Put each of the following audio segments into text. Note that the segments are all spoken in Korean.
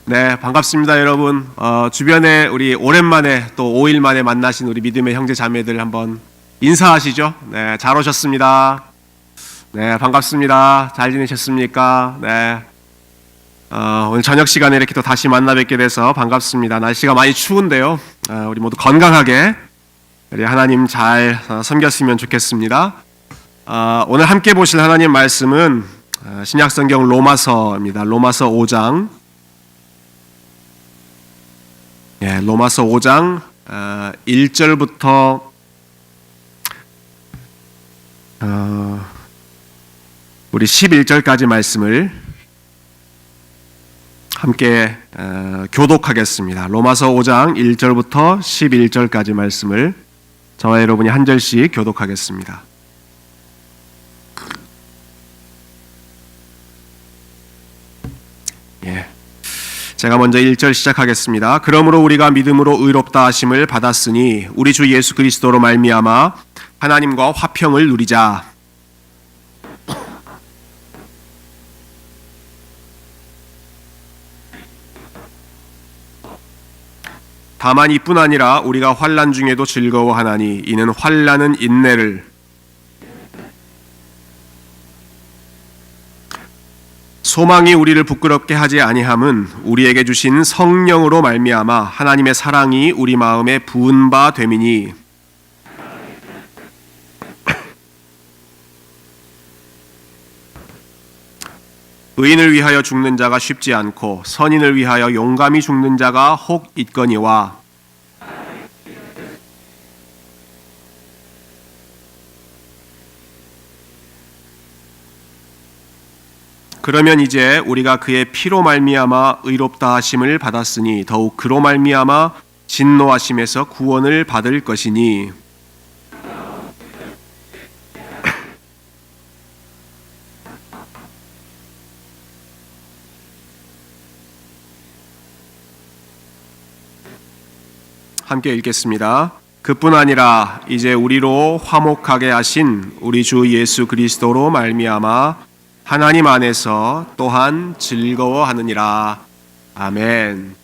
네, 반갑습니다, 여러분. 주변에 우리 오랜만에 또 5일 만에 만나신 우리 믿음의 형제 자매들 한번 인사하시죠. 네, 잘 오셨습니다. 네, 반갑습니다. 잘 지내셨습니까? 네. 오늘 저녁 시간에 이렇게 또 다시 만나 뵙게 돼서 반갑습니다. 날씨가 많이 추운데요. 우리 모두 건강하게 우리 하나님 잘 섬겼으면 좋겠습니다. 오늘 함께 보실 하나님 말씀은 신약성경 로마서입니다. 로마서 5장. 로마서 5장 1절부터 우리 11절까지 말씀을 함께 교독하겠습니다. 로마서 5장 1절부터 11절까지 말씀을 저와 여러분이 한 절씩 교독하겠습니다. 제가 먼저 1절 시작하겠습니다. 그러므로 우리가 믿음으로 의롭다 하심을 받았으니 우리 주 예수 그리스도로 말미암아 하나님과 화평을 누리자. 다만 이뿐 아니라 우리가 환난 중에도 즐거워하나니 이는 환난은 인내를, 소망이 우리를 부끄럽게 하지 아니함은 우리에게 주신 성령으로 말미암아 하나님의 사랑이 우리 마음에 부은 바 됨이니, 의인을 위하여 죽는 자가 쉽지 않고 선인을 위하여 용감히 죽는 자가 혹 있거니와, 그러면 이제 우리가 그의 피로 말미암아 의롭다 하심을 받았으니 더욱 그로 말미암아 진노하심에서 구원을 받을 것이니, 함께 읽겠습니다. 그뿐 아니라 이제 우리로 화목하게 하신 우리 주 예수 그리스도로 말미암아 하나님 안에서 또한 즐거워하느니라. 아멘.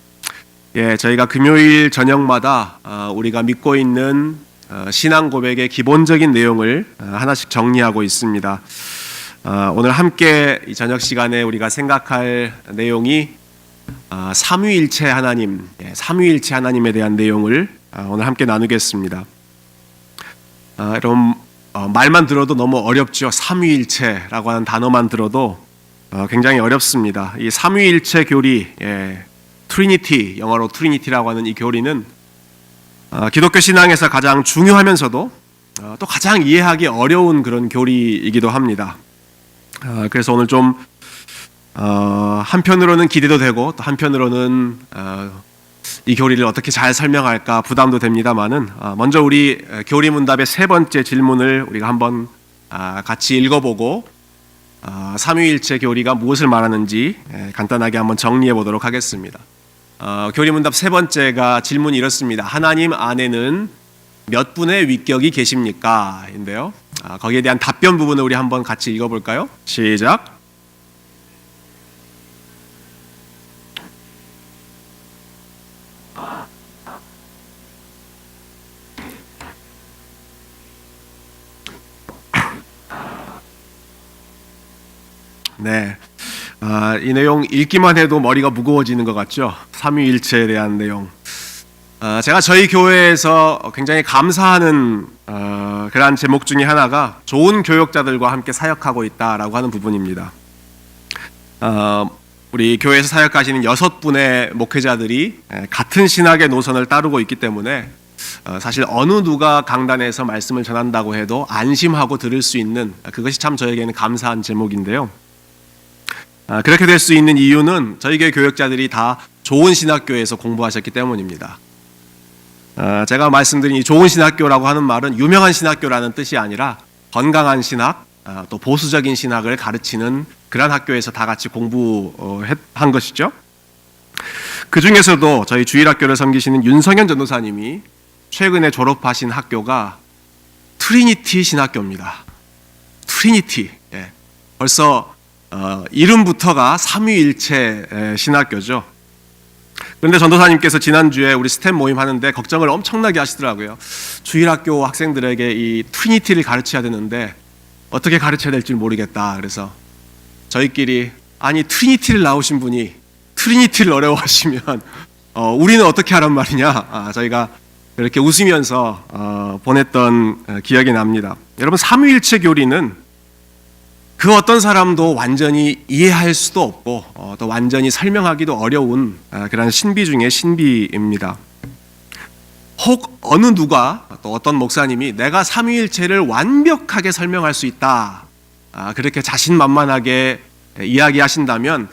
저희가 금요일 저녁마다 우리가 믿고 있는 신앙 고백의 기본적인 내용을 하나씩 정리하고 있습니다. 오늘 함께 이 저녁 시간에 우리가 생각할 내용이 삼위일체 하나님, 삼위일체 하나님에 대한 내용을 오늘 함께 나누겠습니다. 여러분, 말만 들어도 너무 어렵죠. 삼위일체라고 하는 단어만 들어도 굉장히 어렵습니다. 이 삼위일체 교리, 트리니티, 영어로 트리니티라고 하는 이 교리는 기독교 신앙에서 가장 중요하면서도 또 가장 이해하기 어려운 그런 교리이기도 합니다. 그래서 오늘 좀 한편으로는 기대도 되고 또 한편으로는 이 교리를 어떻게 잘 설명할까 부담도 됩니다만은, 먼저 우리 교리 문답의 세 번째 질문을 우리가 한번 같이 읽어보고 삼위일체 교리가 무엇을 말하는지 간단하게 한번 정리해 보도록 하겠습니다. 교리 문답 세 번째가 질문이 이렇습니다. 하나님 안에는 몇 분의 위격이 계십니까? 인데요. 거기에 대한 답변 부분을 우리 한번 같이 읽어볼까요? 시작. 네, 이 내용 읽기만 해도 머리가 무거워지는 것 같죠? 삼위일체에 대한 내용. 제가 저희 교회에서 굉장히 감사하는 그러한 제목 중에 하나가 좋은 교역자들과 함께 사역하고 있다라고 하는 부분입니다. 우리 교회에서 사역하시는 6분의 목회자들이 같은 신학의 노선을 따르고 있기 때문에 사실 어느 누가 강단에서 말씀을 전한다고 해도 안심하고 들을 수 있는, 그것이 참 저에게는 감사한 제목인데요. 그렇게 될 수 있는 이유는 저희 교회 교역자들이 다 좋은 신학교에서 공부하셨기 때문입니다. 제가 말씀드린 이 좋은 신학교라고 하는 말은 유명한 신학교라는 뜻이 아니라 건강한 신학, 또 보수적인 신학을 가르치는 그런 학교에서 다 같이 공부한 것이죠. 그 중에서도 저희 주일학교를 섬기시는 윤성현 전도사님이 최근에 졸업하신 학교가 트리니티 신학교입니다. 트리니티. 벌써 이름부터가 삼위일체 신학교죠. 그런데 전도사님께서 지난주에 우리 스텝 모임 하는데 걱정을 엄청나게 하시더라고요. 주일학교 학생들에게 이 트리니티를 가르쳐야 되는데 어떻게 가르쳐야 될지 모르겠다. 그래서 저희끼리 아니 트리니티를 나오신 분이 트리니티를 어려워하시면 우리는 어떻게 하란 말이냐. 저희가 이렇게 웃으면서 보냈던 기억이 납니다. 여러분, 삼위일체 교리는 그 어떤 사람도 완전히 이해할 수도 없고 또 완전히 설명하기도 어려운 그런 신비 중의 신비입니다. 혹 어느 누가 또 어떤 목사님이 내가 삼위일체를 완벽하게 설명할 수 있다, 그렇게 자신만만하게 이야기하신다면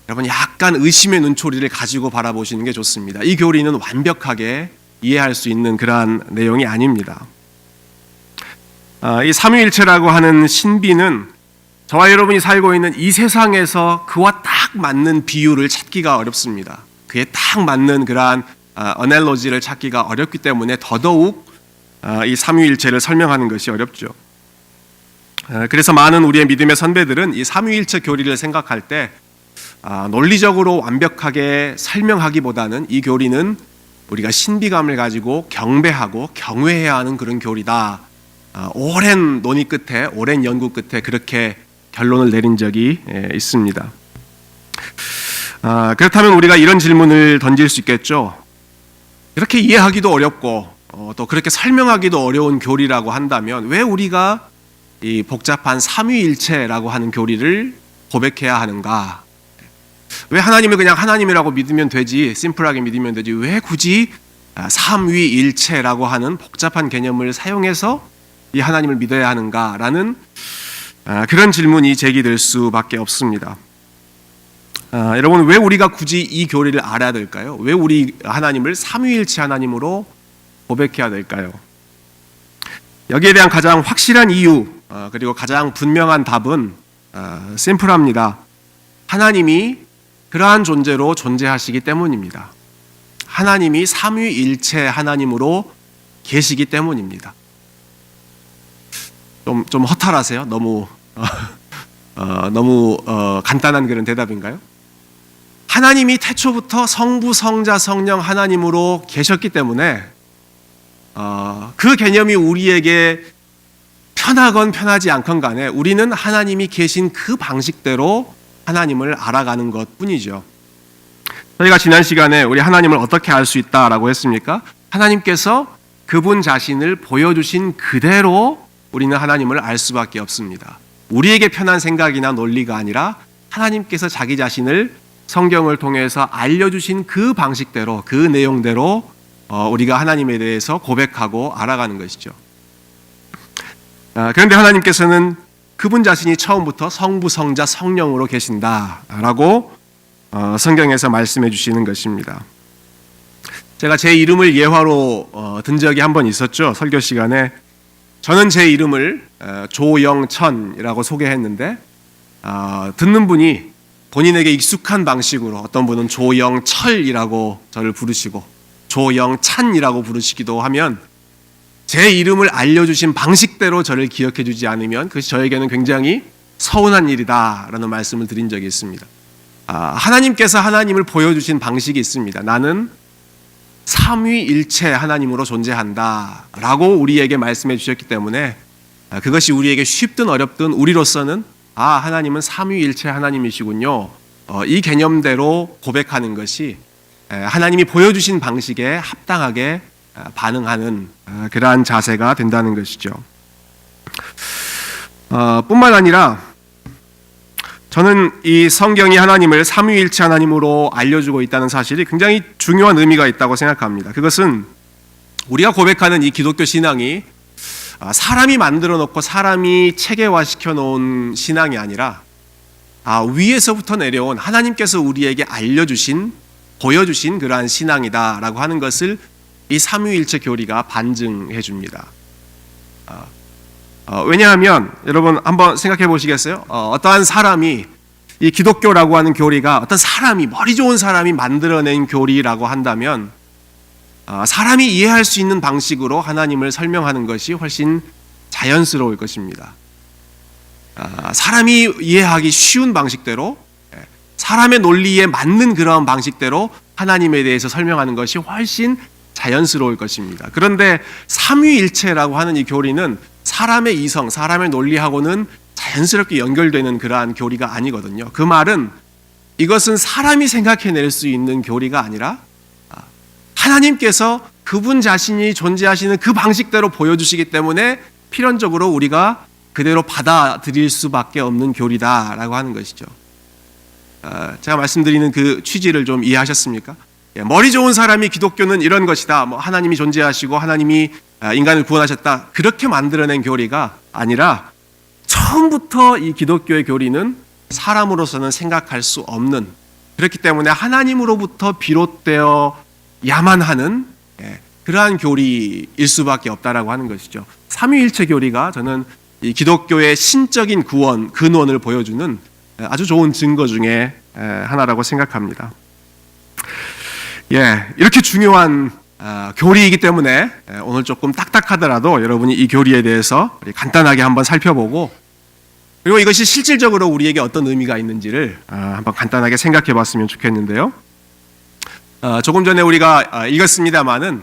여러분 약간 의심의 눈초리를 가지고 바라보시는 게 좋습니다. 이 교리는 완벽하게 이해할 수 있는 그러한 내용이 아닙니다. 이 삼위일체라고 하는 신비는 저와 여러분이 살고 있는 이 세상에서 그와 딱 맞는 비유를 찾기가 어렵습니다. 그에 딱 맞는 그러한 어넬로지를 찾기가 어렵기 때문에 더더욱 이 삼위일체를 설명하는 것이 어렵죠. 그래서 많은 우리의 믿음의 선배들은 이 삼위일체 교리를 생각할 때 논리적으로 완벽하게 설명하기보다는 이 교리는 우리가 신비감을 가지고 경배하고 경외해야 하는 그런 교리다, 오랜 논의 끝에, 오랜 연구 끝에 그렇게 결론을 내린 적이 있습니다. 그렇다면 우리가 이런 질문을 던질 수 있겠죠. 이렇게 이해하기도 어렵고 또 그렇게 설명하기도 어려운 교리라고 한다면 왜 우리가 이 복잡한 삼위일체라고 하는 교리를 고백해야 하는가? 왜 하나님을 그냥 하나님이라고 믿으면 되지, 심플하게 믿으면 되지, 왜 굳이 삼위일체라고 하는 복잡한 개념을 사용해서 이 하나님을 믿어야 하는가라는 그런 질문이 제기될 수밖에 없습니다. 여러분, 왜 우리가 굳이 이 교리를 알아야 될까요? 왜 우리 하나님을 삼위일체 하나님으로 고백해야 될까요? 여기에 대한 가장 확실한 이유, 그리고 가장 분명한 답은 심플합니다. 하나님이 그러한 존재로 존재하시기 때문입니다. 하나님이 삼위일체 하나님으로 계시기 때문입니다. 좀 허탈하세요? 너무 간단한 그런 대답인가요? 하나님이 태초부터 성부, 성자, 성령 하나님으로 계셨기 때문에 그 개념이 우리에게 편하건 편하지 않건 간에 우리는 하나님이 계신 그 방식대로 하나님을 알아가는 것뿐이죠. 저희가 지난 시간에 우리 하나님을 어떻게 알 수 있다라고 했습니까? 하나님께서 그분 자신을 보여주신 그대로 우리는 하나님을 알 수밖에 없습니다. 우리에게 편한 생각이나 논리가 아니라 하나님께서 자기 자신을 성경을 통해서 알려주신 그 방식대로, 그 내용대로 우리가 하나님에 대해서 고백하고 알아가는 것이죠. 그런데 하나님께서는 그분 자신이 처음부터 성부, 성자, 성령으로 계신다라고 성경에서 말씀해 주시는 것입니다. 제가 제 이름을 예화로 든 적이 한 번 있었죠. 설교 시간에 저는 제 이름을 조영천이라고 소개했는데 듣는 분이 본인에게 익숙한 방식으로 어떤 분은 조영철이라고 저를 부르시고 조영찬이라고 부르시기도 하면 제 이름을 알려주신 방식대로 저를 기억해 주지 않으면 그것이 저에게는 굉장히 서운한 일이다라는 말씀을 드린 적이 있습니다. 하나님께서 하나님을 보여주신 방식이 있습니다. 나는 삼위일체 하나님으로 존재한다라고 우리에게 말씀해 주셨기 때문에 그것이 우리에게 쉽든 어렵든 우리로서는 하나님은 삼위일체 하나님이시군요, 이 개념대로 고백하는 것이 하나님이 보여주신 방식에 합당하게 반응하는 그러한 자세가 된다는 것이죠. 뿐만 아니라 저는 이 성경이 하나님을 삼위일체 하나님으로 알려주고 있다는 사실이 굉장히 중요한 의미가 있다고 생각합니다. 그것은 우리가 고백하는 이 기독교 신앙이 사람이 만들어 놓고 사람이 체계화시켜 놓은 신앙이 아니라 위에서부터 내려온 하나님께서 우리에게 알려주신, 보여주신 그러한 신앙이다라고 하는 것을 이 삼위일체 교리가 반증해 줍니다. 왜냐하면 여러분 한번 생각해 보시겠어요? 어떠한 사람이 이 기독교라고 하는 교리가 어떤 사람이, 머리 좋은 사람이 만들어낸 교리라고 한다면 사람이 이해할 수 있는 방식으로 하나님을 설명하는 것이 훨씬 자연스러울 것입니다. 사람이 이해하기 쉬운 방식대로, 사람의 논리에 맞는 그런 방식대로 하나님에 대해서 설명하는 것이 훨씬 자연스러울 것입니다. 그런데 삼위일체라고 하는 이 교리는 사람의 이성, 사람의 논리하고는 자연스럽게 연결되는 그러한 교리가 아니거든요. 그 말은 이것은 사람이 생각해낼 수 있는 교리가 아니라 하나님께서 그분 자신이 존재하시는 그 방식대로 보여주시기 때문에 필연적으로 우리가 그대로 받아들일 수밖에 없는 교리다라고 하는 것이죠. 제가 말씀드리는 그 취지를 좀 이해하셨습니까? 머리 좋은 사람이 기독교는 이런 것이다. 하나님이 존재하시고 하나님이 인간을 구원하셨다. 그렇게 만들어낸 교리가 아니라 처음부터 이 기독교의 교리는 사람으로서는 생각할 수 없는, 그렇기 때문에 하나님으로부터 비롯되어야만 하는 그러한 교리일 수밖에 없다라고 하는 것이죠. 삼위일체 교리가 저는 이 기독교의 신적인 구원, 근원을 보여주는 아주 좋은 증거 중에 하나라고 생각합니다. 이렇게 중요한 교리이기 때문에 오늘 조금 딱딱하더라도 여러분이 이 교리에 대해서 간단하게 한번 살펴보고, 그리고 이것이 실질적으로 우리에게 어떤 의미가 있는지를 한번 간단하게 생각해 봤으면 좋겠는데요. 조금 전에 우리가 읽었습니다마는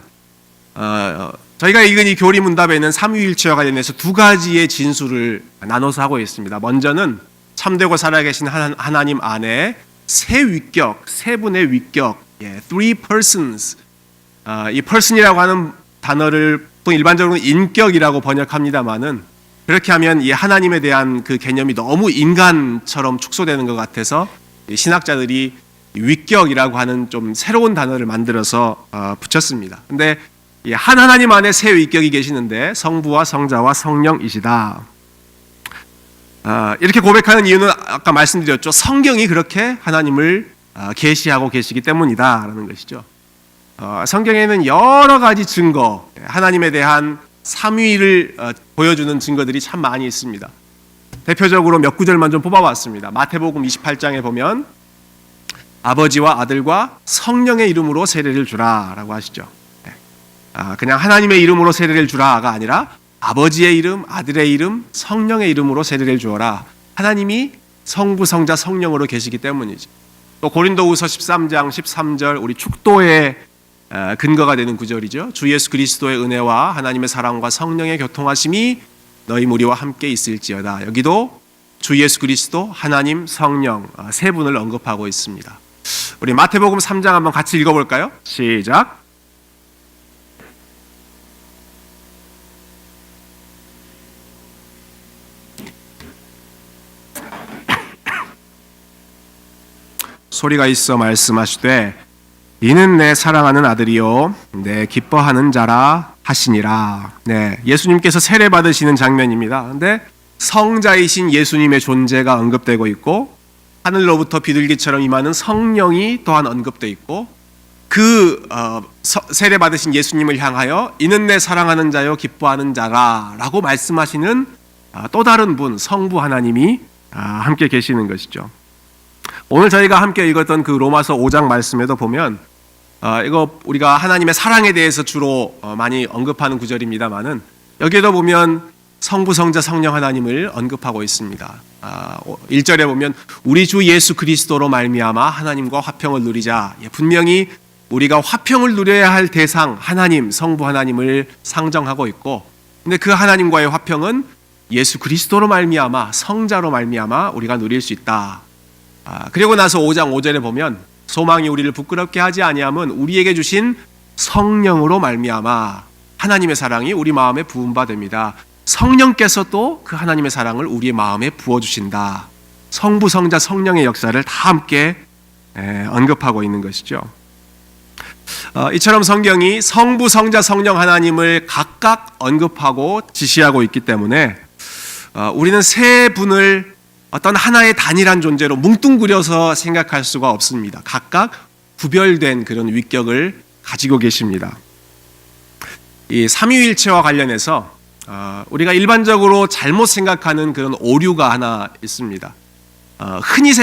저희가 읽은 이 교리 문답에는 삼위일체와 관련해서 두 가지의 진술을 나눠서 하고 있습니다. 먼저는 참되고 살아계신 하나님 안에 세 위격, 세 분의 위격, three persons. 이 person이라고 하는 단어를 보통 일반적으로 인격이라고 번역합니다만은, 그렇게 하면 이 하나님에 대한 그 개념이 너무 인간처럼 축소되는 것 같아서 신학자들이 위격이라고 하는 좀 새로운 단어를 만들어서 붙였습니다. 근데 한 하나님 안에 세 위격이 계시는데 성부와 성자와 성령이시다. 이렇게 고백하는 이유는 아까 말씀드렸죠. 성경이 그렇게 하나님을 계시하고 계시기 때문이다라는 것이죠. 성경에는 여러 가지 증거, 하나님에 대한 삼위를 보여주는 증거들이 참 많이 있습니다. 대표적으로 몇 구절만 좀 뽑아봤습니다. 마태복음 28장에 보면 아버지와 아들과 성령의 이름으로 세례를 주라라고 하시죠. 그냥 하나님의 이름으로 세례를 주라가 아니라 아버지의 이름, 아들의 이름, 성령의 이름으로 세례를 주어라. 하나님이 성부, 성자, 성령으로 계시기 때문이죠. 또 고린도후서 13장 13절 우리 축도의 근거가 되는 구절이죠. 주 예수 그리스도의 은혜와 하나님의 사랑과 성령의 교통하심이 너희 무리와 함께 있을지어다. 여기도 주 예수 그리스도, 하나님, 성령 세 분을 언급하고 있습니다. 우리 마태복음 3장 한번 같이 읽어볼까요? 시작. 소리가 있어 말씀하시되 이는 내 사랑하는 아들이요 내 기뻐하는 자라 하시니라. 예수님께서 세례 받으시는 장면입니다. 그런데 성자이신 예수님의 존재가 언급되고 있고 하늘로부터 비둘기처럼 임하는 성령이 또한 언급되어 있고 그 세례 받으신 예수님을 향하여 이는 내 사랑하는 자요 기뻐하는 자라라고 말씀하시는 또 다른 분 성부 하나님이 함께 계시는 것이죠. 오늘 저희가 함께 읽었던 그 로마서 5장 말씀에도 보면 이거 우리가 하나님의 사랑에 대해서 주로 많이 언급하는 구절입니다만은 여기에도 보면 성부, 성자, 성령 하나님을 언급하고 있습니다. 1절에 보면 우리 주 예수 그리스도로 말미암아 하나님과 화평을 누리자. 분명히 우리가 화평을 누려야 할 대상 하나님, 성부 하나님을 상정하고 있고, 근데 그 하나님과의 화평은 예수 그리스도로 말미암아 성자로 말미암아 우리가 누릴 수 있다. 그리고 나서 5장 5절에 보면 소망이 우리를 부끄럽게 하지 아니함은 우리에게 주신 성령으로 말미암아 하나님의 사랑이 우리 마음에 부음바 됩니다. 성령께서 또 그 하나님의 사랑을 우리의 마음에 부어주신다. 성부, 성자, 성령의 역사를 다 함께 언급하고 있는 것이죠. 이처럼 성경이 성부, 성자, 성령 하나님을 각각 언급하고 지시하고 있기 때문에 우리는 세 분을 어떤 하나의 단일한 존재로 뭉뚱그려서 생각할 수가 없습니다. 각각 구별된 그런 위격을 가지고 계십니다. 이 삼위일체와 관련해서 우리가 일반적으로 잘못 생각하는 그런 오류가 하나 있습니다. 흔히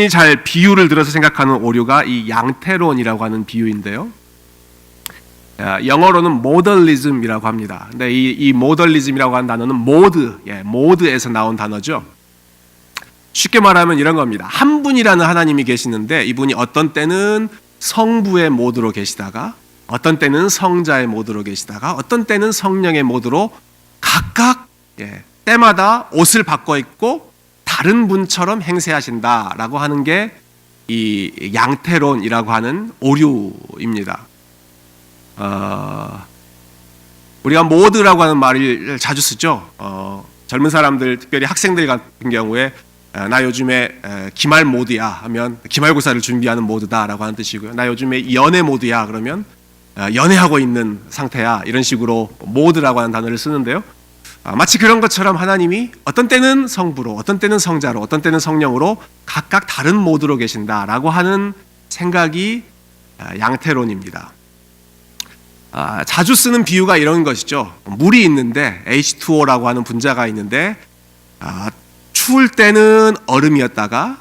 잘 비유를 들어서 생각하는 오류가 이 양태론이라고 하는 비유인데요. 영어로는 모더리즘이라고 합니다. 근데 이 모더리즘이라고 하는 단어는 모드에서 나온 단어죠. 쉽게 말하면 이런 겁니다. 한 분이라는 하나님이 계시는데 이분이 어떤 때는 성부의 모드로 계시다가 어떤 때는 성자의 모드로 계시다가 어떤 때는 성령의 모드로 각각 때마다 옷을 바꿔 입고 다른 분처럼 행세하신다라고 하는 게 이 양태론이라고 하는 오류입니다. 우리가 모드라고 하는 말을 자주 쓰죠. 젊은 사람들, 특별히 학생들 같은 경우에 나 요즘에 기말 모드야 하면 기말고사를 준비하는 모드다라고 하는 뜻이고요. 나 요즘에 연애 모드야 그러면 연애하고 있는 상태야, 이런 식으로 모드라고 하는 단어를 쓰는데요. 마치 그런 것처럼 하나님이 어떤 때는 성부로, 어떤 때는 성자로, 어떤 때는 성령으로 각각 다른 모드로 계신다라고 하는 생각이 양태론입니다. 자주 쓰는 비유가 이런 것이죠. 물이 있는데 H2O라고 하는 분자가 있는데 추울 때는 얼음이었다가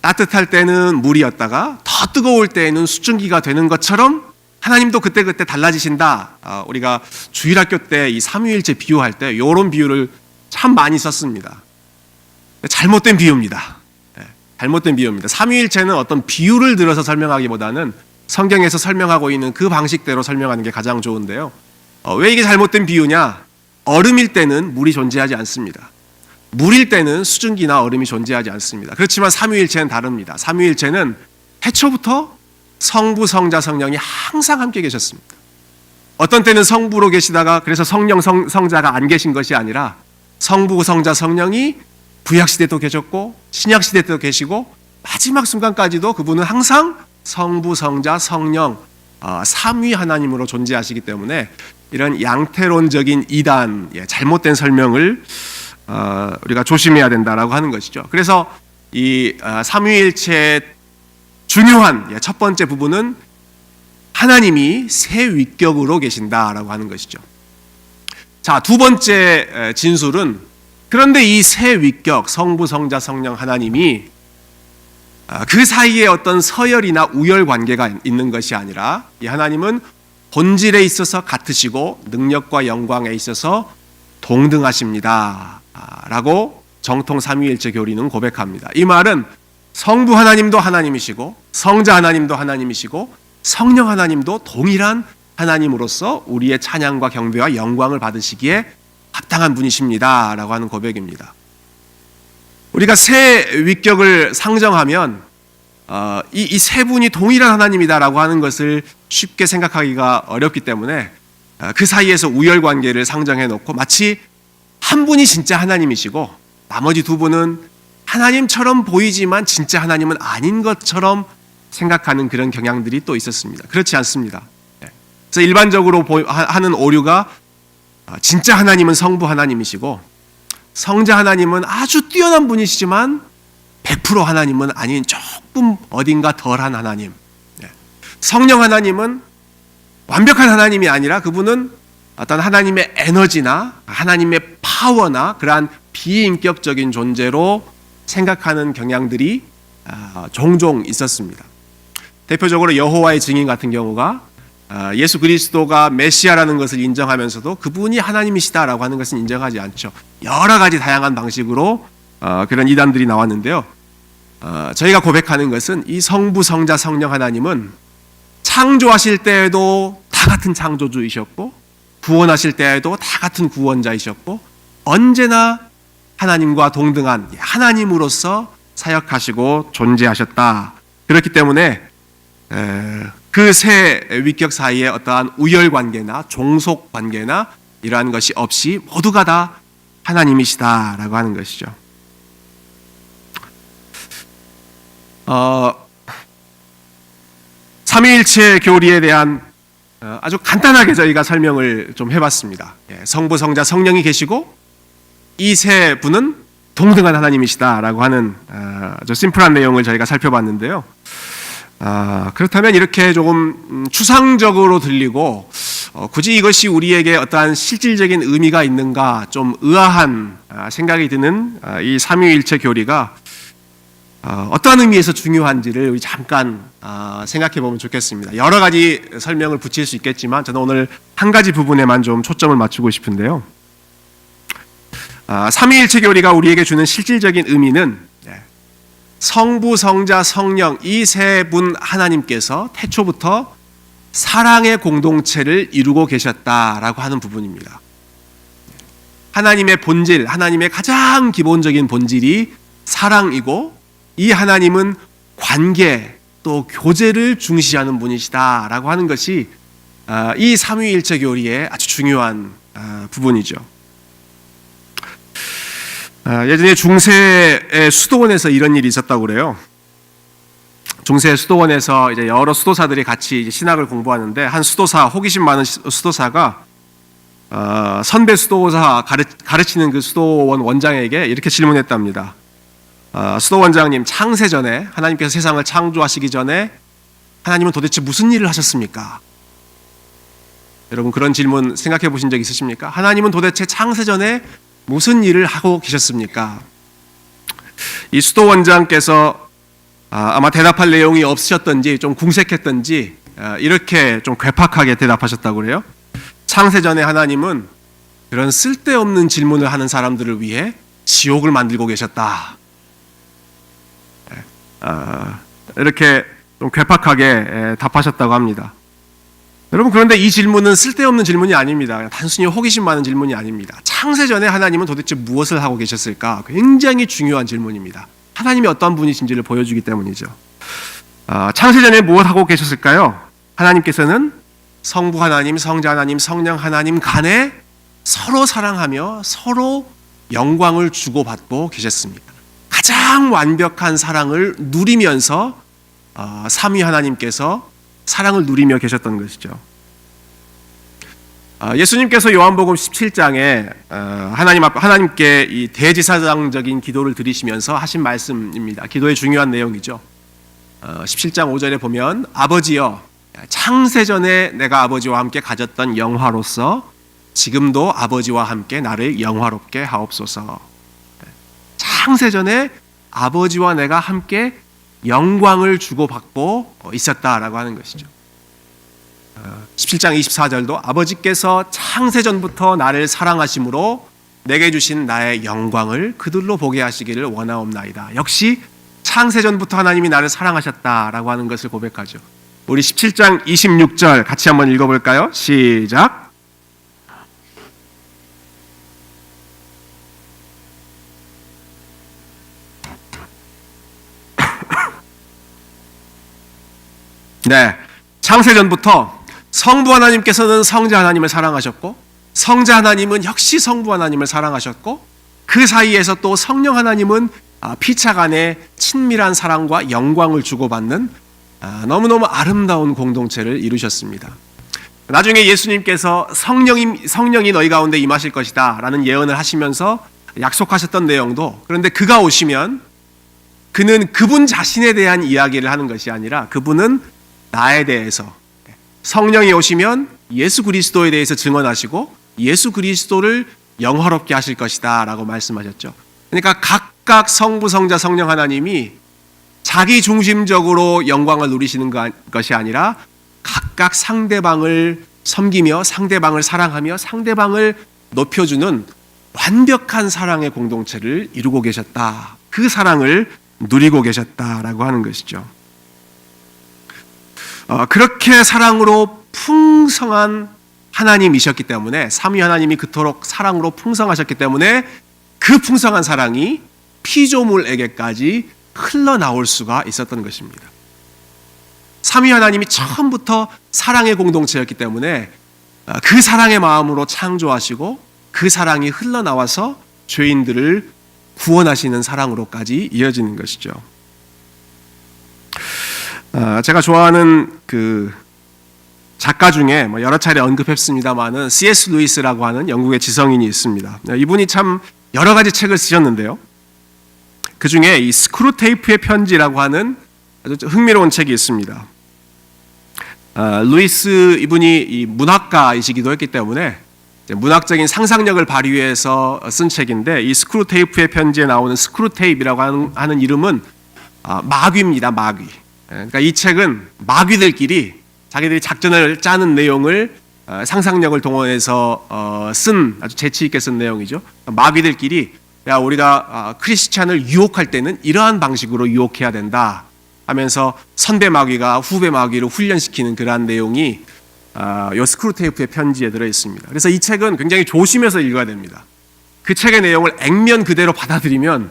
따뜻할 때는 물이었다가 더 뜨거울 때에는 수증기가 되는 것처럼 하나님도 그때그때 달라지신다. 우리가 주일학교 때 이 삼위일체 비유할 때 이런 비유를 참 많이 썼습니다. 잘못된 비유입니다. 잘못된 비유입니다. 삼위일체는 어떤 비유를 들어서 설명하기보다는 성경에서 설명하고 있는 그 방식대로 설명하는 게 가장 좋은데요. 왜 이게 잘못된 비유냐? 얼음일 때는 물이 존재하지 않습니다. 물일 때는 수증기나 얼음이 존재하지 않습니다. 그렇지만 삼위일체는 다릅니다. 삼위일체는 태초부터 성부, 성자, 성령이 항상 함께 계셨습니다. 어떤 때는 성부로 계시다가 그래서 성령, 성자가 안 계신 것이 아니라 성부, 성자, 성령이 구약시대도 계셨고 신약시대 때도 계시고 마지막 순간까지도 그분은 항상 성부, 성자, 성령 삼위 하나님으로 존재하시기 때문에 이런 양태론적인 이단, 잘못된 설명을 우리가 조심해야 된다라고 하는 것이죠. 그래서 이 삼위일체의 중요한 첫 번째 부분은 하나님이 새 위격으로 계신다라고 하는 것이죠. 자, 두 번째 진술은 그런데 이 새 위격, 성부, 성자, 성령 하나님이 그 사이에 어떤 서열이나 우열 관계가 있는 것이 아니라 이 하나님은 본질에 있어서 같으시고 능력과 영광에 있어서 동등하십니다 라고 정통 삼위일체 교리는 고백합니다. 이 말은 성부 하나님도 하나님이시고 성자 하나님도 하나님이시고 성령 하나님도 동일한 하나님으로서 우리의 찬양과 경배와 영광을 받으시기에 합당한 분이십니다 라고 하는 고백입니다. 우리가 새 위격을 상정하면 이 세 분이 동일한 하나님이다라고 하는 것을 쉽게 생각하기가 어렵기 때문에 그 사이에서 우열관계를 상정해 놓고 마치 한 분이 진짜 하나님이시고 나머지 두 분은 하나님처럼 보이지만 진짜 하나님은 아닌 것처럼 생각하는 그런 경향들이 또 있었습니다. 그렇지 않습니다. 그래서 일반적으로 하는 오류가 진짜 하나님은 성부 하나님이시고 성자 하나님은 아주 뛰어난 분이시지만 100% 하나님은 아닌 조금 어딘가 덜한 하나님. 성령 하나님은 완벽한 하나님이 아니라 그분은 어떤 하나님의 에너지나 하나님의 파워나 그러한 비인격적인 존재로 생각하는 경향들이 종종 있었습니다. 대표적으로 여호와의 증인 같은 경우가 예수 그리스도가 메시아라는 것을 인정하면서도 그분이 하나님이시다라고 하는 것은 인정하지 않죠. 여러 가지 다양한 방식으로 그런 이단들이 나왔는데요. 저희가 고백하는 것은 이 성부, 성자, 성령 하나님은 창조하실 때에도 다 같은 창조주이셨고 구원하실 때에도 다 같은 구원자이셨고 언제나 하나님과 동등한 하나님으로서 사역하시고 존재하셨다. 그렇기 때문에 그 세 위격 사이에 어떠한 우열관계나 종속관계나 이러한 것이 없이 모두가 다 하나님이시다라고 하는 것이죠. 삼위일체 교리에 대한 아주 간단하게 저희가 설명을 좀 해봤습니다. 성부, 성자, 성령이 계시고 이 세 분은 동등한 하나님이시다라고 하는 아주 심플한 내용을 저희가 살펴봤는데요. 그렇다면 이렇게 조금 추상적으로 들리고 굳이 이것이 우리에게 어떠한 실질적인 의미가 있는가 좀 의아한 생각이 드는 이 삼위일체 교리가 어떠한 의미에서 중요한지를 우리 잠깐 생각해 보면 좋겠습니다. 여러 가지 설명을 붙일 수 있겠지만 저는 오늘 한 가지 부분에만 좀 초점을 맞추고 싶은데요. 삼위일체 교리가 우리에게 주는 실질적인 의미는 성부, 성자, 성령 이 세 분 하나님께서 태초부터 사랑의 공동체를 이루고 계셨다라고 하는 부분입니다. 하나님의 본질, 하나님의 가장 기본적인 본질이 사랑이고 이 하나님은 관계 또 교제를 중시하는 분이시다라고 하는 것이 이 삼위일체 교리의 아주 중요한 부분이죠. 예전에 중세의 수도원에서 이런 일이 있었다고 그래요. 중세 수도원에서 이제 여러 수도사들이 같이 이제 신학을 공부하는데 한 수도사, 호기심 많은 수도사가 선배 수도사 가르치는 그 수도원 원장에게 이렇게 질문했답니다. 수도원장님, 창세전에 하나님께서 세상을 창조하시기 전에 하나님은 도대체 무슨 일을 하셨습니까? 여러분 그런 질문 생각해 보신 적 있으십니까? 하나님은 도대체 창세전에 무슨 일을 하고 계셨습니까? 이 수도원장께서 아마 대답할 내용이 없으셨던지 좀 궁색했던지 이렇게 좀 괴팍하게 대답하셨다고 그래요. 창세전에 하나님은 그런 쓸데없는 질문을 하는 사람들을 위해 지옥을 만들고 계셨다. 이렇게 좀 괴팍하게 답하셨다고 합니다. 여러분 그런데 이 질문은 쓸데없는 질문이 아닙니다. 단순히 호기심 많은 질문이 아닙니다. 창세전에 하나님은 도대체 무엇을 하고 계셨을까? 굉장히 중요한 질문입니다. 하나님이 어떤 분이신지를 보여주기 때문이죠. 창세전에 무엇 하고 계셨을까요? 하나님께서는 성부 하나님, 성자 하나님, 성령 하나님 간에 서로 사랑하며 서로 영광을 주고받고 계셨습니다. 가장 완벽한 사랑을 누리면서 삼위 하나님께서 사랑을 누리며 계셨던 것이죠. 예수님께서 요한복음 17장에 하나님께 이 대지사장적인 기도를 드리시면서 하신 말씀입니다. 기도의 중요한 내용이죠. 17장 5절에 보면 아버지여 창세전에 내가 아버지와 함께 가졌던 영화로서 지금도 아버지와 함께 나를 영화롭게 하옵소서. 창세전에 아버지와 내가 함께 영광을 주고받고 있었다라고 하는 것이죠. 17장 24절도 아버지께서 창세전부터 나를 사랑하심으로 내게 주신 나의 영광을 그들로 보게 하시기를 원하옵나이다. 역시 창세전부터 하나님이 나를 사랑하셨다라고 하는 것을 고백하죠. 우리 17장 26절 같이 한번 읽어볼까요? 시작. 네, 창세전부터 성부 하나님께서는 성자 하나님을 사랑하셨고 성자 하나님은 역시 성부 하나님을 사랑하셨고 그 사이에서 또 성령 하나님은 피차 간의 친밀한 사랑과 영광을 주고받는 너무너무 아름다운 공동체를 이루셨습니다. 나중에 예수님께서 성령이 너희 가운데 임하실 것이다 라는 예언을 하시면서 약속하셨던 내용도, 그런데 그가 오시면 그는 그분 자신에 대한 이야기를 하는 것이 아니라 그분은 나에 대해서, 성령이 오시면 예수 그리스도에 대해서 증언하시고 예수 그리스도를 영화롭게 하실 것이다 라고 말씀하셨죠. 그러니까 각각 성부, 성자, 성령 하나님이 자기 중심적으로 영광을 누리시는 것이 아니라 각각 상대방을 섬기며 상대방을 사랑하며 상대방을 높여주는 완벽한 사랑의 공동체를 이루고 계셨다. 그 사랑을 누리고 계셨다라고 하는 것이죠. 그렇게 사랑으로 풍성한 하나님이셨기 때문에, 삼위 하나님이 그토록 사랑으로 풍성하셨기 때문에 그 풍성한 사랑이 피조물에게까지 흘러나올 수가 있었던 것입니다. 삼위 하나님이 처음부터 사랑의 공동체였기 때문에 그 사랑의 마음으로 창조하시고 그 사랑이 흘러나와서 죄인들을 구원하시는 사랑으로까지 이어지는 것이죠. 제가 좋아하는 그 작가 중에 여러 차례 언급했습니다마는 C.S. 루이스라고 하는 영국의 지성인이 있습니다. 이분이 참 여러 가지 책을 쓰셨는데요. 그 중에 이 스크루테이프의 편지라고 하는 아주 흥미로운 책이 있습니다. 루이스 이분이 이 문학가이시기도 했기 때문에 문학적인 상상력을 발휘해서 쓴 책인데, 이 스크루테이프의 편지에 나오는 스크루테이프라고 하는 이름은 마귀입니다. 마귀. 그러니까 이 책은 마귀들끼리 자기들이 작전을 짜는 내용을 상상력을 동원해서 쓴 아주 재치 있게 쓴 내용이죠. 마귀들끼리 야, 우리가 크리스찬을 유혹할 때는 이러한 방식으로 유혹해야 된다 하면서 선배 마귀가 후배 마귀를 훈련시키는 그러한 내용이 요 스크루테이프의 편지에 들어 있습니다. 그래서 이 책은 굉장히 조심해서 읽어야 됩니다. 그 책의 내용을 액면 그대로 받아들이면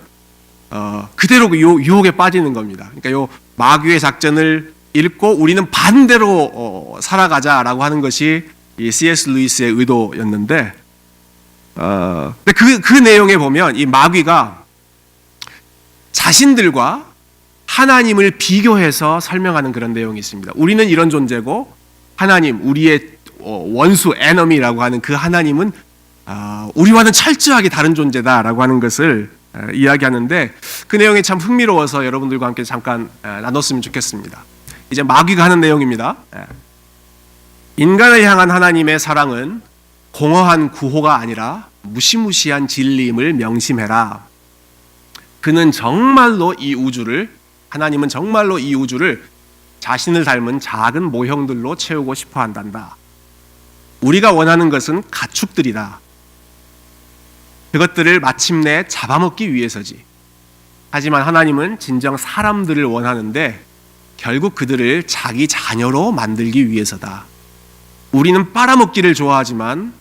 그대로 그 유혹에 빠지는 겁니다. 그러니까 요 마귀의 작전을 읽고 우리는 반대로 살아가자라고 하는 것이 이 C.S. 루이스의 의도였는데, 근데 그 내용에 보면 이 마귀가 자신들과 하나님을 비교해서 설명하는 그런 내용이 있습니다. 우리는 이런 존재고 하나님, 우리의 원수, 에너미라고 하는 그 하나님은 우리와는 철저하게 다른 존재다라고 하는 것을 이야기하는데, 그 내용이 참 흥미로워서 여러분들과 함께 잠깐 나눴으면 좋겠습니다. 이제 마귀가 하는 내용입니다. 인간을 향한 하나님의 사랑은 공허한 구호가 아니라 무시무시한 진리임을 명심해라. 그는 정말로 이 우주를, 하나님은 정말로 이 우주를 자신을 닮은 작은 모형들로 채우고 싶어 한단다. 우리가 원하는 것은 가축들이다. 그것들을 마침내 잡아먹기 위해서지. 하지만 하나님은 진정 사람들을 원하는데 결국 그들을 자기 자녀로 만들기 위해서다. 우리는 빨아먹기를 좋아하지만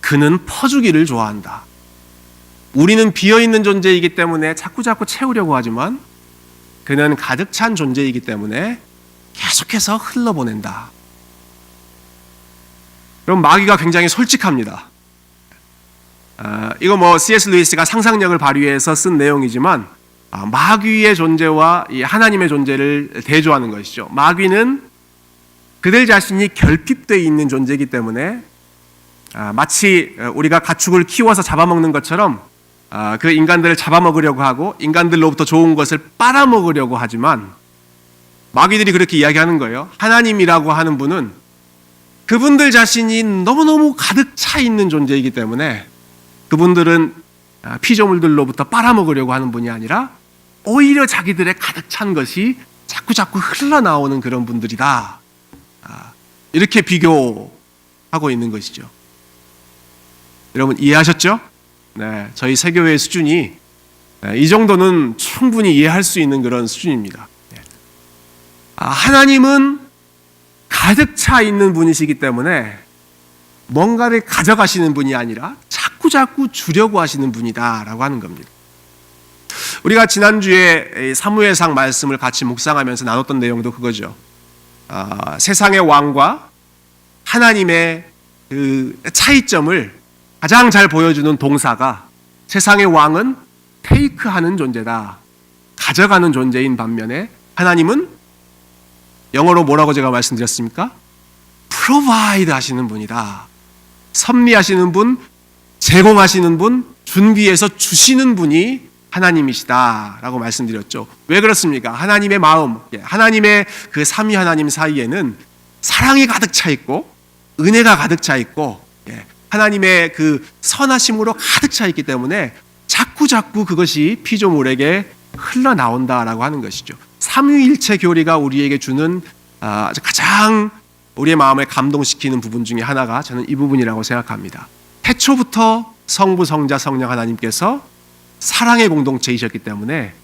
그는 퍼주기를 좋아한다. 우리는 비어있는 존재이기 때문에 자꾸 채우려고 하지만 그는 가득 찬 존재이기 때문에 계속해서 흘러보낸다. 그럼 마귀가 굉장히 솔직합니다. 이거 뭐 C.S. 루이스가 상상력을 발휘해서 쓴 내용이지만 마귀의 존재와 이 하나님의 존재를 대조하는 것이죠. 마귀는 그들 자신이 결핍되어 있는 존재이기 때문에 마치 우리가 가축을 키워서 잡아먹는 것처럼 그 인간들을 잡아먹으려고 하고 인간들로부터 좋은 것을 빨아먹으려고 하지만, 마귀들이 그렇게 이야기하는 거예요. 하나님이라고 하는 분은 그분들 자신이 너무너무 가득 차 있는 존재이기 때문에 그분들은 피조물들로부터 빨아먹으려고 하는 분이 아니라 오히려 자기들의 가득 찬 것이 자꾸 흘러나오는 그런 분들이다. 이렇게 비교하고 있는 것이죠. 여러분 이해하셨죠? 네, 저희 세교회의 수준이 이 정도는 충분히 이해할 수 있는 그런 수준입니다. 하나님은 가득 차 있는 분이시기 때문에 뭔가를 가져가시는 분이 아니라 자꾸 주려고 하시는 분이다라고 하는 겁니다. 우리가 지난주에 사무엘상 말씀을 같이 묵상하면서 나눴던 내용도 그거죠. 세상의 왕과 하나님의 그 차이점을 가장 잘 보여주는 동사가, 세상의 왕은 테이크하는 존재다, 가져가는 존재인 반면에 하나님은 영어로 뭐라고 제가 말씀드렸습니까? provide 하시는 분이다. 섭리하시는 분, 제공하시는 분, 준비해서 주시는 분이 하나님이시다라고 말씀드렸죠. 왜 그렇습니까? 하나님의 마음, 하나님의 그 삼위 하나님 사이에는 사랑이 가득 차 있고 은혜가 가득 차 있고 하나님의 그 선하심으로 가득 차 있기 때문에 자꾸 그것이 피조물에게 흘러나온다라고 하는 것이죠. 삼위일체 교리가 우리에게 주는 가장 우리의 마음을 감동시키는 부분 중에 하나가 저는 이 부분이라고 생각합니다. 태초부터 성부, 성자, 성령 하나님께서 사랑의 공동체이셨기 때문에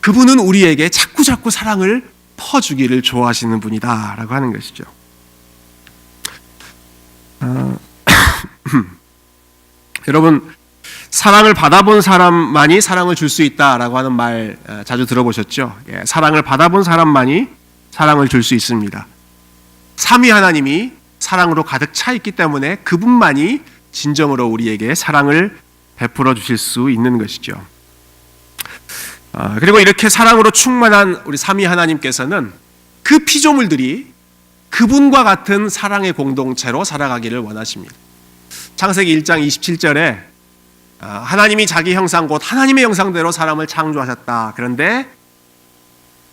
그분은 우리에게 자꾸 사랑을 퍼주기를 좋아하시는 분이다라고 하는 것이죠. 여러분, 사랑을 받아본 사람만이 사랑을 줄 수 있다라고 하는 말 자주 들어보셨죠? 사랑을 받아본 사람만이 사랑을 줄 수 있습니다. 삼위 하나님이 사랑으로 가득 차 있기 때문에 그분만이 진정으로 우리에게 사랑을 베풀어 주실 수 있는 것이죠. 그리고 이렇게 사랑으로 충만한 우리 삼위 하나님께서는 그 피조물들이 그분과 같은 사랑의 공동체로 살아가기를 원하십니다. 창세기 1장 27절에 하나님이 자기 형상 곧 하나님의 형상대로 사람을 창조하셨다. 그런데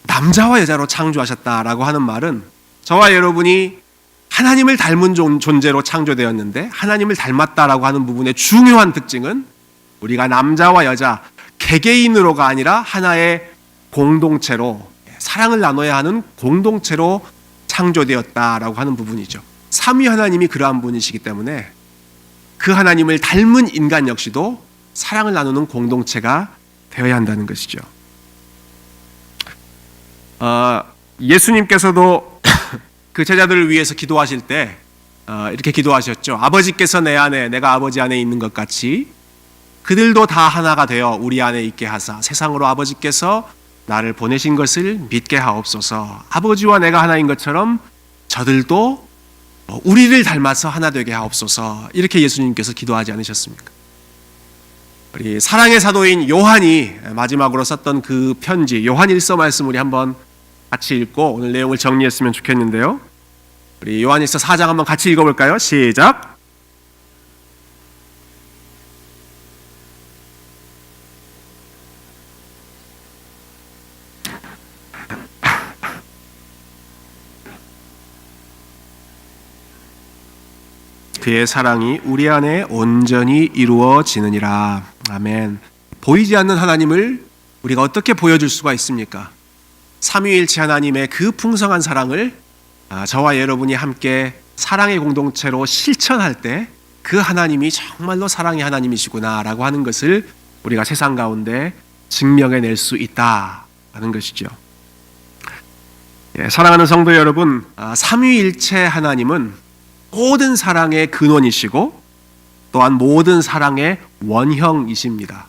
남자와 여자로 창조하셨다라고 하는 말은 저와 여러분이 하나님을 닮은 존재로 창조되었는데 하나님을 닮았다라고 하는 부분의 중요한 특징은 우리가 남자와 여자 개개인으로가 아니라 하나의 공동체로 사랑을 나눠야 하는 공동체로 창조되었다라고 하는 부분이죠. 삼위 하나님이 그러한 분이시기 때문에 그 하나님을 닮은 인간 역시도 사랑을 나누는 공동체가 되어야 한다는 것이죠. 예수님께서도 그 제자들을 위해서 기도하실 때 이렇게 기도하셨죠. 아버지께서 내 안에 내가 아버지 안에 있는 것 같이 그들도 다 하나가 되어 우리 안에 있게 하사 세상으로 아버지께서 나를 보내신 것을 믿게 하옵소서. 아버지와 내가 하나인 것처럼 저들도 우리를 닮아서 하나 되게 하옵소서. 이렇게 예수님께서 기도하지 않으셨습니까? 우리 사랑의 사도인 요한이 마지막으로 썼던 그 편지 요한일서 말씀 우리 한번 같이 읽고 오늘 내용을 정리했으면 좋겠는데요. 우리 요한일서 4장 한번 같이 읽어볼까요? 시작. 그의 사랑이 우리 안에 온전히 이루어지느니라. 아멘. 보이지 않는 하나님을 우리가 어떻게 보여줄 수가 있습니까? 삼위일체 하나님의 그 풍성한 사랑을 저와 여러분이 함께 사랑의 공동체로 실천할 때 그 하나님이 정말로 사랑의 하나님이시구나 라고 하는 것을 우리가 세상 가운데 증명해낼 수 있다는 것이죠. 사랑하는 성도 여러분, 삼위일체 하나님은 모든 사랑의 근원이시고 또한 모든 사랑의 원형이십니다.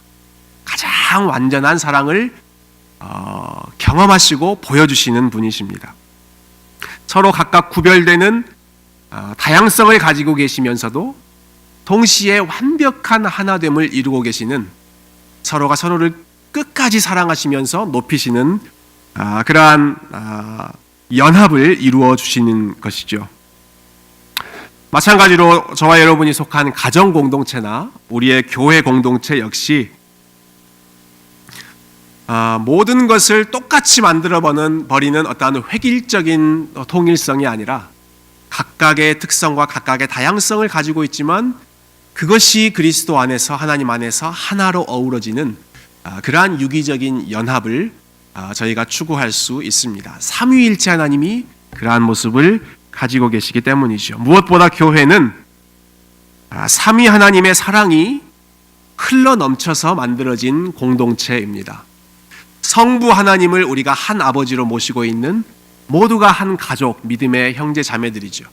가장 완전한 사랑을 경험하시고 보여주시는 분이십니다. 서로 각각 구별되는 다양성을 가지고 계시면서도 동시에 완벽한 하나됨을 이루고 계시는 서로가 서로를 끝까지 사랑하시면서 높이시는 그러한 연합을 이루어 주시는 것이죠. 마찬가지로 저와 여러분이 속한 가정 공동체나 우리의 교회 공동체 역시 모든 것을 똑같이 만들어 버리는 어떠한 획일적인 통일성이 아니라 각각의 특성과 각각의 다양성을 가지고 있지만 그것이 그리스도 안에서 하나님 안에서 하나로 어우러지는 그러한 유기적인 연합을 저희가 추구할 수 있습니다. 삼위일체 하나님이 그러한 모습을 가지고 계시기 때문이죠. 무엇보다 교회는 삼위 하나님의 사랑이 흘러 넘쳐서 만들어진 공동체입니다. 성부 하나님을 우리가 한 아버지로 모시고 있는 모두가 한 가족, 믿음의 형제 자매들이죠.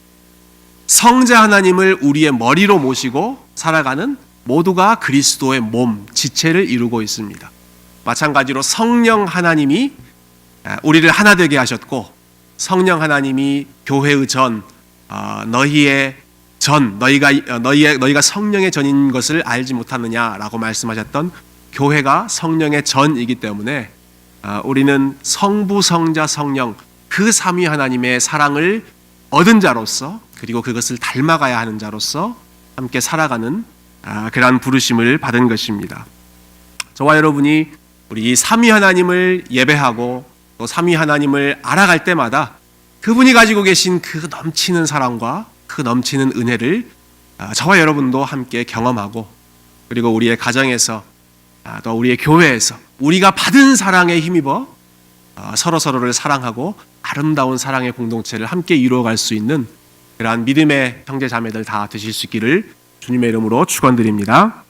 성자 하나님을 우리의 머리로 모시고 살아가는 모두가 그리스도의 몸, 지체를 이루고 있습니다. 마찬가지로 성령 하나님이 우리를 하나 되게 하셨고 성령 하나님이 교회의 전, 너희의 전, 너희가 성령의 전인 것을 알지 못하느냐라고 말씀하셨던 교회가 성령의 전이기 때문에 우리는 성부, 성자, 성령 그 삼위 하나님의 사랑을 얻은 자로서 그리고 그것을 닮아가야 하는 자로서 함께 살아가는 그러한 부르심을 받은 것입니다. 저와 여러분이 우리 삼위 하나님을 예배하고 또 삼위 하나님을 알아갈 때마다 그분이 가지고 계신 그 넘치는 사랑과 그 넘치는 은혜를 저와 여러분도 함께 경험하고 그리고 우리의 가정에서 또 우리의 교회에서 우리가 받은 사랑에 힘입어 서로를 사랑하고 아름다운 사랑의 공동체를 함께 이루어갈 수 있는 그러한 믿음의 형제 자매들 다 되실 수 있기를 주님의 이름으로 축원드립니다.